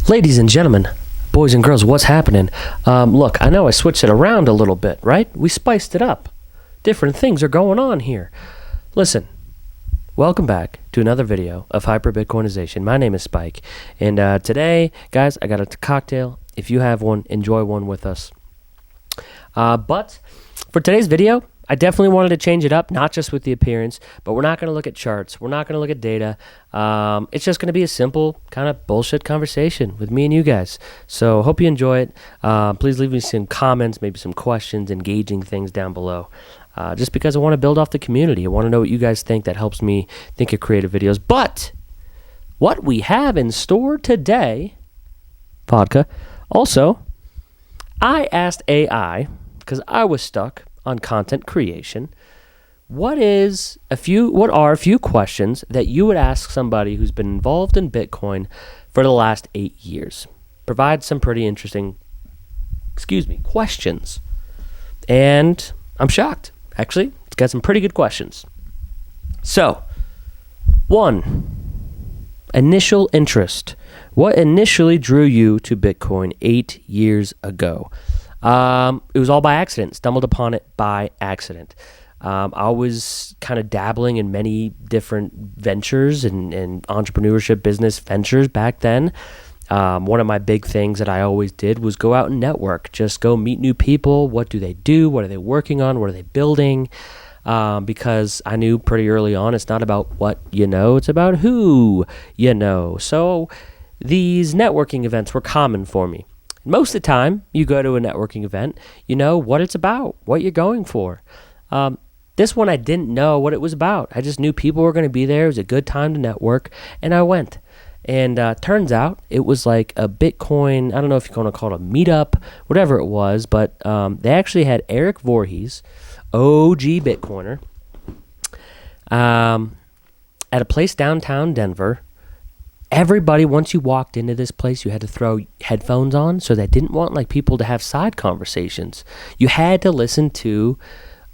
Ladies and gentlemen, boys and girls, what's happening? Look, I know I switched it around a little bit, right? We spiced it up. Different things are going on here. Listen, welcome back to another video of Hyper Bitcoinization. My name is Spike, and today, guys, I got a cocktail. If you have one, enjoy one with us. But for today's video, I definitely wanted to change it up, not just with the appearance, but we're not going to look at charts. We're not going to look at data. It's just going to be a simple kind of bullshit conversation with me and you guys. So hope you enjoy it. Please leave me some comments, maybe some questions, engaging things down below. Just because I want to build off the community. I want to know what you guys think. That helps me think of creative videos. But what we have in store today, vodka. Also, I asked AI, because I was stuck on content creation, what are a few questions that you would ask somebody who's been involved in Bitcoin for the last 8 years? Provide some pretty interesting, questions. And I'm shocked. Actually, it's got some pretty good questions. So, 1, initial interest. What initially drew you to Bitcoin 8 years ago? It was all by accident. Stumbled upon it by accident. I was kind of dabbling in many different ventures and entrepreneurship business ventures back then. One of my big things that I always did was go out and network. Just go meet new people. What do they do? What are they working on? What are they building? Because I knew pretty early on it's not about what you know, it's about who you know. So these networking events were common for me. Most of the time, you go to a networking event, you know what it's about, what you're going for. This one, I didn't know what it was about. I just knew people were going to be there. It was a good time to network, and I went. And turns out it was like a Bitcoin, I don't know if you're going to call it a meetup, whatever it was, but they actually had Eric Voorhees, OG Bitcoiner, at a place downtown Denver. Everybody, once you walked into this place, you had to throw headphones on, so they didn't want like people to have side conversations. You had to listen to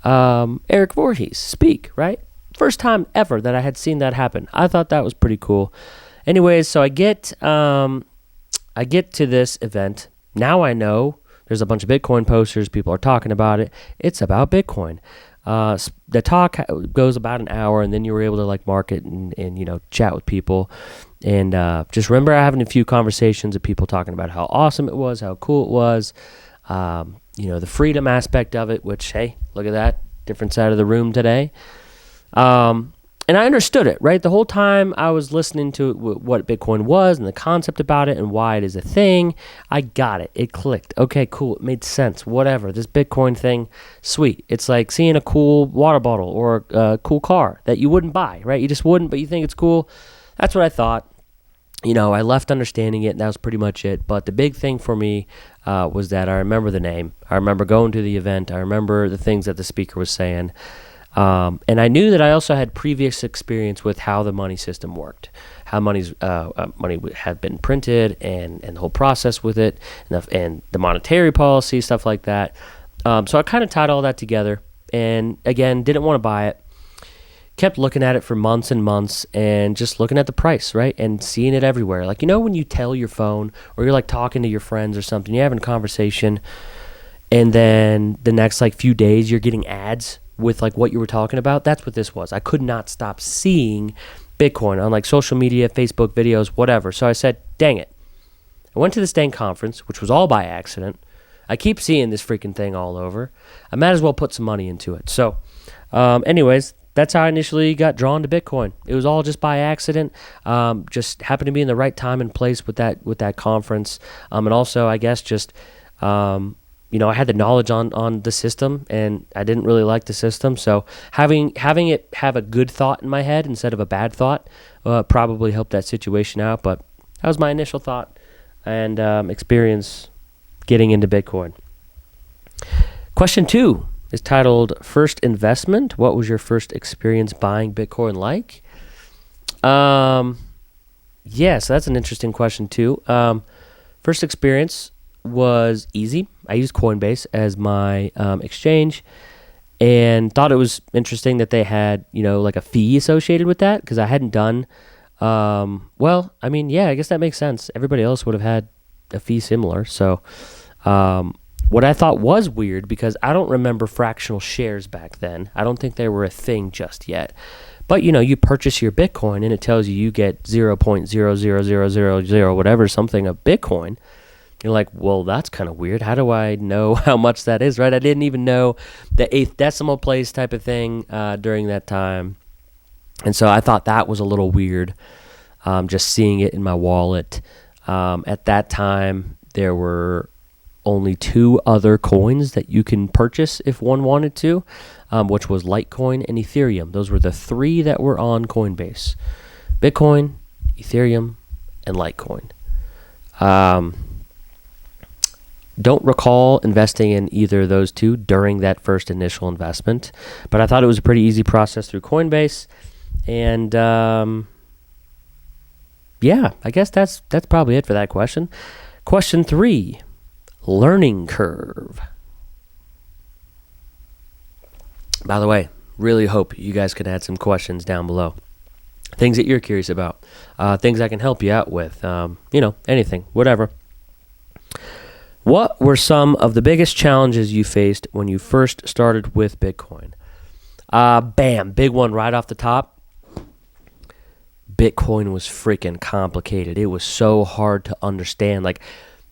Eric Voorhees speak, right? First time ever that I had seen that happen. I thought that was pretty cool. Anyways, so I get to this event. Now I know there's a bunch of Bitcoin posters. People are talking about it. It's about Bitcoin. The talk goes about an hour, and then you were able to like market and chat with people. And just remember having a few conversations of people talking about how awesome it was, how cool it was, the freedom aspect of it, which, hey, look at that, different side of the room today. And I understood it, right? The whole time I was listening to what Bitcoin was and the concept about it and why it is a thing, I got it. It clicked. Okay, cool. It made sense. Whatever. This Bitcoin thing, sweet. It's like seeing a cool water bottle or a cool car that you wouldn't buy, right? You just wouldn't, but you think it's cool. That's what I thought. I left understanding it, and that was pretty much it. But the big thing for me was that I remember the name. I remember going to the event. I remember the things that the speaker was saying. And I knew that I also had previous experience with how the money system worked, how money had been printed and the whole process with it, and the monetary policy, stuff like that. So I kind of tied all that together, and again, didn't want to buy it. Kept looking at it for months and months and just looking at the price, right? And seeing it everywhere. Like, when you tell your phone or you're like talking to your friends or something, you're having a conversation, and then the next few days you're getting ads with like what you were talking about. That's what this was. I could not stop seeing Bitcoin on like social media, Facebook videos, whatever. So I said, dang it. I went to this dang conference, which was all by accident. I keep seeing this freaking thing all over. I might as well put some money into it. So anyways, that's how I initially got drawn to Bitcoin. It was all just by accident. Just happened to be in the right time and place with that conference. And also, I guess, just I had the knowledge on the system, and I didn't really like the system. So having it have a good thought in my head instead of a bad thought probably helped that situation out. But that was my initial thought and experience getting into Bitcoin. Question 2 is titled First Investment. What was your first experience buying Bitcoin like? So that's an interesting question too. First experience was easy. I used Coinbase as my exchange, and thought it was interesting that they had like a fee associated with that, because I hadn't done Well, I mean, yeah, I guess that makes sense. Everybody else would have had a fee similar. So, what I thought was weird, because I don't remember fractional shares back then. I don't think they were a thing just yet. But, you purchase your Bitcoin and it tells you get 0.00000 whatever, something of Bitcoin. You're like, well, that's kind of weird. How do I know how much that is, right? I didn't even know the eighth decimal place type of thing during that time. And so I thought that was a little weird, just seeing it in my wallet. At that time, there were only 2 other coins that you can purchase if one wanted to, which was Litecoin and Ethereum. Those were the 3 that were on Coinbase: Bitcoin, Ethereum, and Litecoin. Don't recall investing in either of those 2 during that first initial investment, but I thought it was a pretty easy process through Coinbase. And yeah, I guess that's probably it for that question. Question 3, learning curve. By the way, really hope you guys could add some questions down below. Things that you're curious about, things I can help you out with, anything, whatever. What were some of the biggest challenges you faced when you first started with Bitcoin? Bam, big one right off the top. Bitcoin was freaking complicated. It was so hard to understand.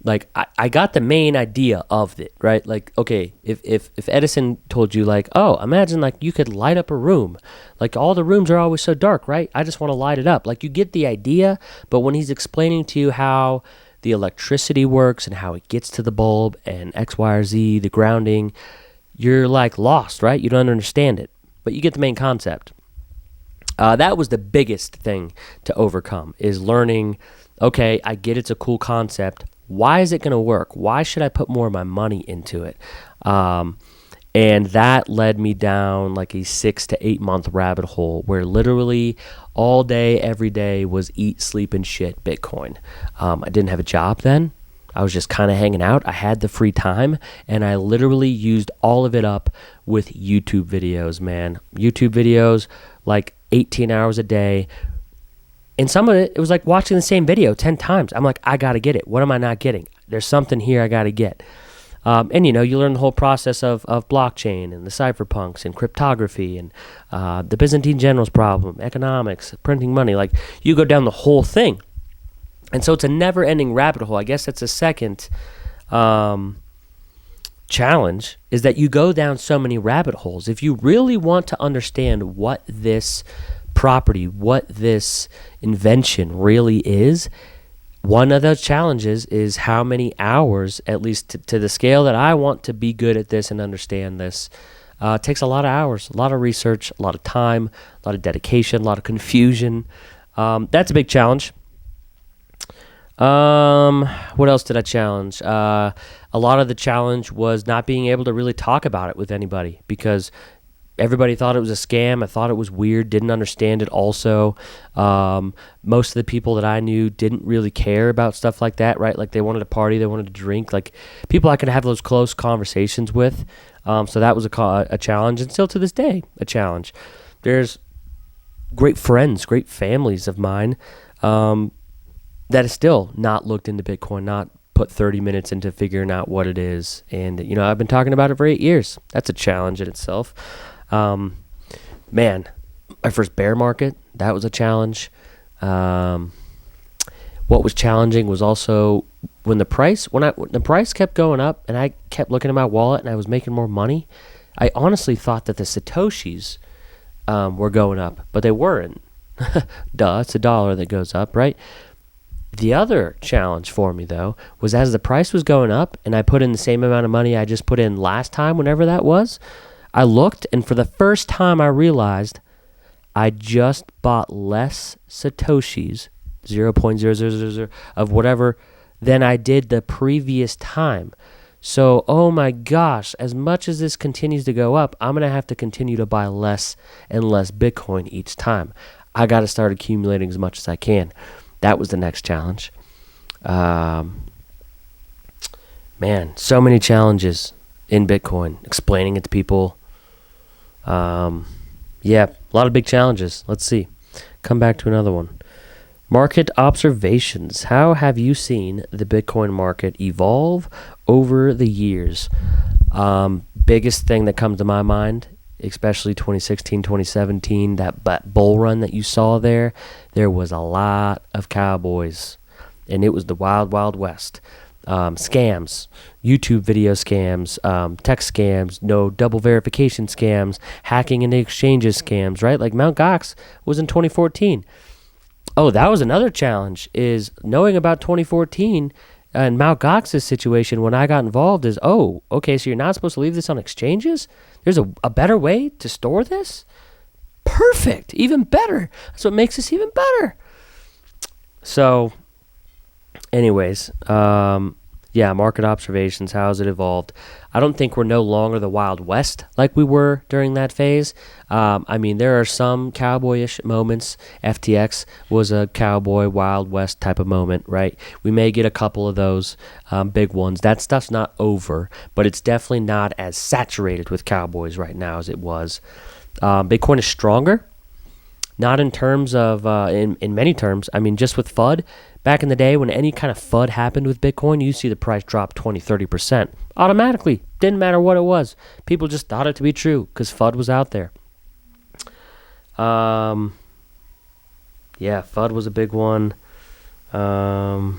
I got the main idea of it, right? Like, okay, if Edison told you, like, oh, imagine like you could light up a room. Like, all the rooms are always so dark, right? I just want to light it up. Like, you get the idea, but when he's explaining to you how the electricity works and how it gets to the bulb and X, Y, or Z, the grounding, you're like lost, right? You don't understand it, but you get the main concept. That was the biggest thing to overcome, is learning, okay, I get it's a cool concept. Why is it going to work? Why should I put more of my money into it? And that led me down like a 6 to 8 month rabbit hole where literally all day, every day was eat, sleep, and shit Bitcoin. I didn't have a job then. I was just kind of hanging out. I had the free time, and I literally used all of it up with YouTube videos, man. YouTube videos, like 18 hours a day. And some of it was like watching the same video 10 times. I'm like, I got to get it. What am I not getting? There's something here I got to get. And you learn the whole process of blockchain and the cypherpunks and cryptography and the Byzantine generals problem, economics, printing money. Like, you go down the whole thing. And so it's a never-ending rabbit hole. I guess that's a second challenge, is that you go down so many rabbit holes. If you really want to understand what this property, what this invention really is, one of those challenges is how many hours, at least to the scale that I want to be good at this and understand this. It takes a lot of hours, a lot of research, a lot of time, a lot of dedication, a lot of confusion. That's a big challenge. What else did I challenge? A lot of the challenge was not being able to really talk about it with anybody, because everybody thought it was a scam. I thought it was weird, didn't understand it also. Most of the people that I knew didn't really care about stuff like that, right? Like, they wanted to party, they wanted to drink, like people I could have those close conversations with. So that was a challenge, and still to this day, a challenge. There's great friends, great families of mine that has still not looked into Bitcoin, not put 30 minutes into figuring out what it is. And, I've been talking about it for 8 years. That's a challenge in itself. Man, my first bear market, that was a challenge. What was challenging was also when the price kept going up and I kept looking at my wallet and I was making more money. I honestly thought that the Satoshis were going up, but they weren't. Duh, it's $1 that goes up, right? The other challenge for me, though, was as the price was going up and I put in the same amount of money I just put in last time, whenever that was, I looked, and for the first time I realized I just bought less Satoshis, 0.0000 of whatever, than I did the previous time. So, oh my gosh, as much as this continues to go up, I'm going to have to continue to buy less and less Bitcoin each time. I got to start accumulating as much as I can. That was the next challenge. Man, so many challenges in Bitcoin, explaining it to people. Yeah, a lot of big challenges. Let's see. Come back to another one. Market observations. How have you seen the Bitcoin market evolve over the years? Biggest thing that comes to my mind, especially 2016, 2017, that bull run that you saw there was a lot of cowboys, and it was the wild, wild west. Scams, YouTube video scams, text scams, no double verification scams, hacking into exchanges scams, right? Like Mt. Gox was in 2014. Oh, that was another challenge, is knowing about 2014 and Mt. Gox's situation when I got involved is, oh, okay, so you're not supposed to leave this on exchanges? There's a better way to store this? Perfect. Even better. That's what makes this even better. So, anyways, yeah, market observations, how has it evolved? I don't think we're no longer the Wild West like we were during that phase. I mean, there are some cowboyish moments. FTX was a cowboy Wild West type of moment, right? We may get a couple of those big ones. That stuff's not over, but it's definitely not as saturated with cowboys right now as it was. Bitcoin is stronger, not in terms of, in many terms. I mean, just with FUD. Back in the day, when any kind of FUD happened with Bitcoin, you see the price drop 20, 30%. Automatically. Didn't matter what it was. People just thought it to be true because FUD was out there. Yeah, FUD was a big one. Phased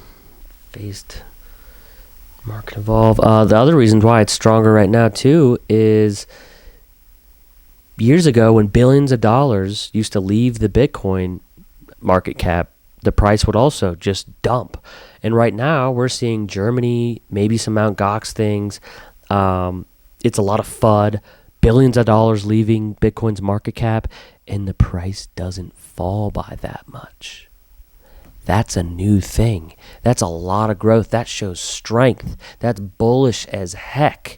market evolve. The other reason why it's stronger right now, too, is years ago when billions of dollars used to leave the Bitcoin market cap, the price would also just dump. And right now, we're seeing Germany, maybe some Mt. Gox things. It's a lot of FUD, billions of dollars leaving Bitcoin's market cap, and the price doesn't fall by that much. That's a new thing. That's a lot of growth. That shows strength. That's bullish as heck.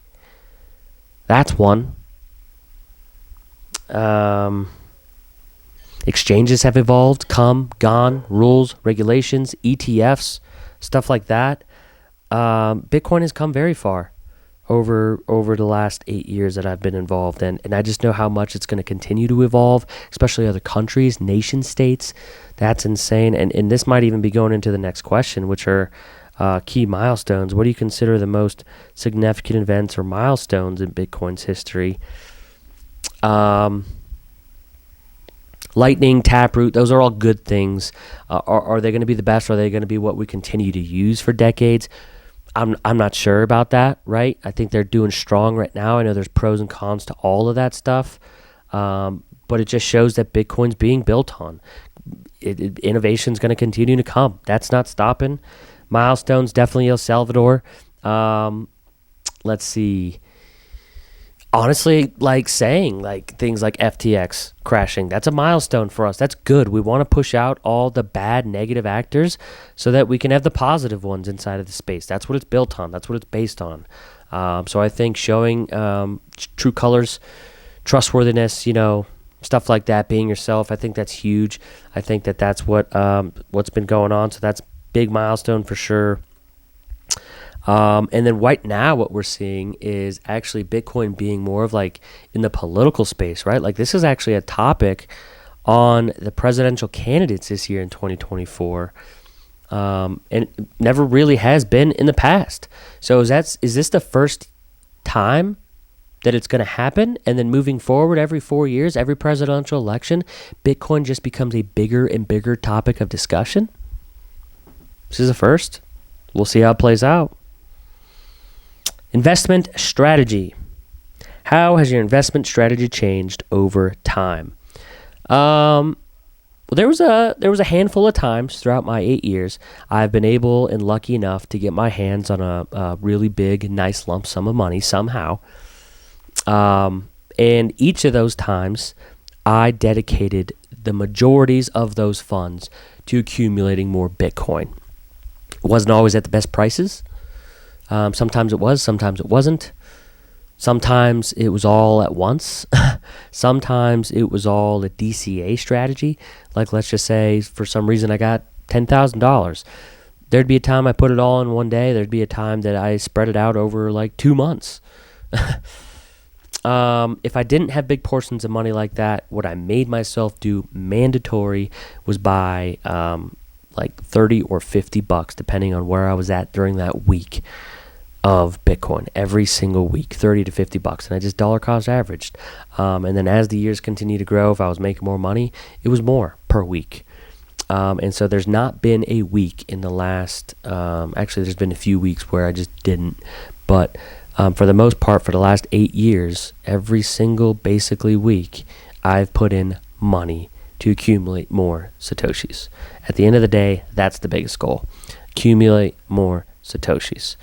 That's one. Exchanges have evolved, come, gone, rules, regulations, ETFs, stuff like that. Bitcoin has come very far over the last 8 years that I've been involved in, and I just know how much it's going to continue to evolve, especially other countries, nation states. That's insane, and this might even be going into the next question, which are key milestones. What do you consider the most significant events or milestones in Bitcoin's history? Lightning, Taproot, those are all good things. Are they going to be the best? Are they going to be what we continue to use for decades? I'm not sure about that, right? I think they're doing strong right now. I know there's pros and cons to all of that stuff, but it just shows that Bitcoin's being built on. Innovation's going to continue to come. That's not stopping. Milestones, definitely El Salvador. Let's see. Honestly, like saying like things like FTX crashing, that's a milestone for us. That's good. We want to push out all the bad negative actors so that we can have the positive ones inside of the space. That's what it's built on. That's what it's based on. So I think showing true colors, trustworthiness, stuff like that, being yourself, I think that's huge. I think that's what's been going on. So that's big milestone for sure. And then right now what we're seeing is actually Bitcoin being more of like in the political space, right? Like this is actually a topic on the presidential candidates this year in 2024. And it never really has been in the past. So is this the first time that it's going to happen? And then moving forward every 4 years, every presidential election, Bitcoin just becomes a bigger and bigger topic of discussion? This is a first. We'll see how it plays out. Investment strategy. How has your investment strategy changed over time? Well, there was a handful of times throughout my 8 years I've been able and lucky enough to get my hands on a really big, nice lump sum of money somehow. And each of those times, I dedicated the majorities of those funds to accumulating more Bitcoin. It wasn't always at the best prices. Sometimes it was, sometimes it wasn't. Sometimes it was all at once. Sometimes it was all a DCA strategy. Like, let's just say for some reason I got $10,000. There'd be a time I put it all in one day. There'd be a time that I spread it out over like 2 months. If I didn't have big portions of money like that, what I made myself do mandatory was buy like 30 or 50 bucks, depending on where I was at during that week of Bitcoin. Every single week, 30 to 50 bucks. And I just dollar cost averaged. And then as the years continue to grow, if I was making more money, it was more per week. And so there's not been a week in the last, actually there's been a few weeks where I just didn't, but for the most part, for the last 8 years, every single basically week, I've put in money to accumulate more Satoshis. At the end of the day, that's the biggest goal. Accumulate more Satoshis.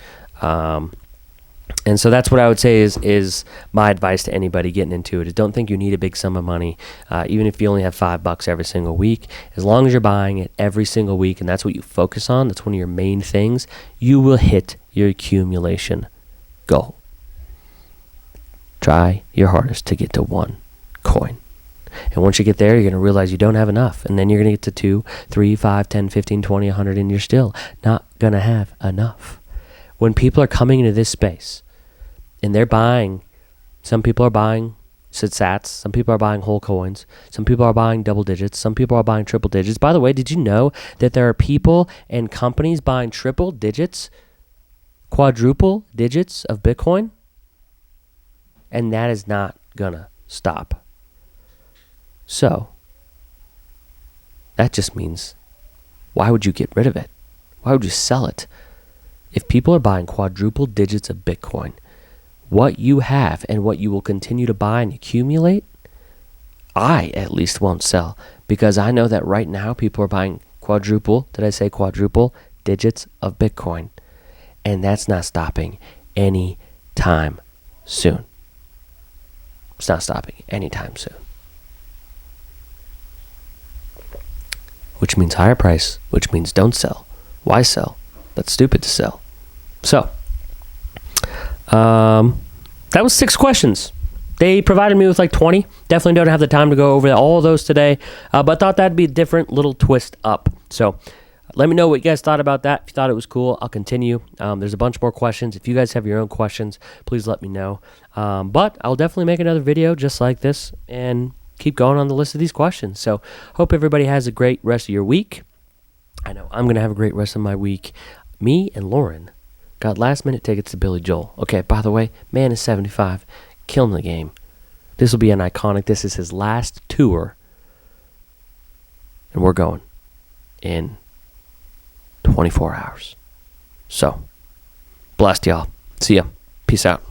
And so that's what I would say is my advice to anybody getting into it, is don't think you need a big sum of money. Even if you only have $5 every single week, as long as you're buying it every single week and that's what you focus on, that's one of your main things, you will hit your accumulation goal. Try your hardest to get to one coin. And once you get there, you're going to realize you don't have enough. And then you're going to get to 2, 3, 5, 10, 15, 20, 100, and you're still not going to have enough. When people are coming into this space and they're buying, some people are buying sats, some people are buying whole coins, some people are buying double digits, some people are buying triple digits. By the way, did you know that there are people and companies buying triple digits, quadruple digits of Bitcoin? And that is not going to stop. So, that just means, why would you get rid of it? Why would you sell it? If people are buying quadruple digits of Bitcoin, what you have and what you will continue to buy and accumulate, I at least won't sell, because I know that right now people are buying quadruple digits of Bitcoin, and that's not stopping any time soon. It's not stopping anytime soon. Which means higher price, which means don't sell. Why sell? That's stupid to sell. So, that was 6 questions. They provided me with like 20. Definitely don't have the time to go over all of those today, but thought that'd be a different little twist up. So, let me know what you guys thought about that. If you thought it was cool, I'll continue. There's a bunch more questions. If you guys have your own questions, please let me know. But I'll definitely make another video just like this and keep going on the list of these questions. So hope everybody has a great rest of your week. I know I'm going to have a great rest of my week. Me and Lauren got last minute tickets to Billy Joel. Okay, by the way, man is 75, killing the game. This will be an iconic, this is his last tour. And we're going in 24 hours. So, blessed y'all. See ya. Peace out.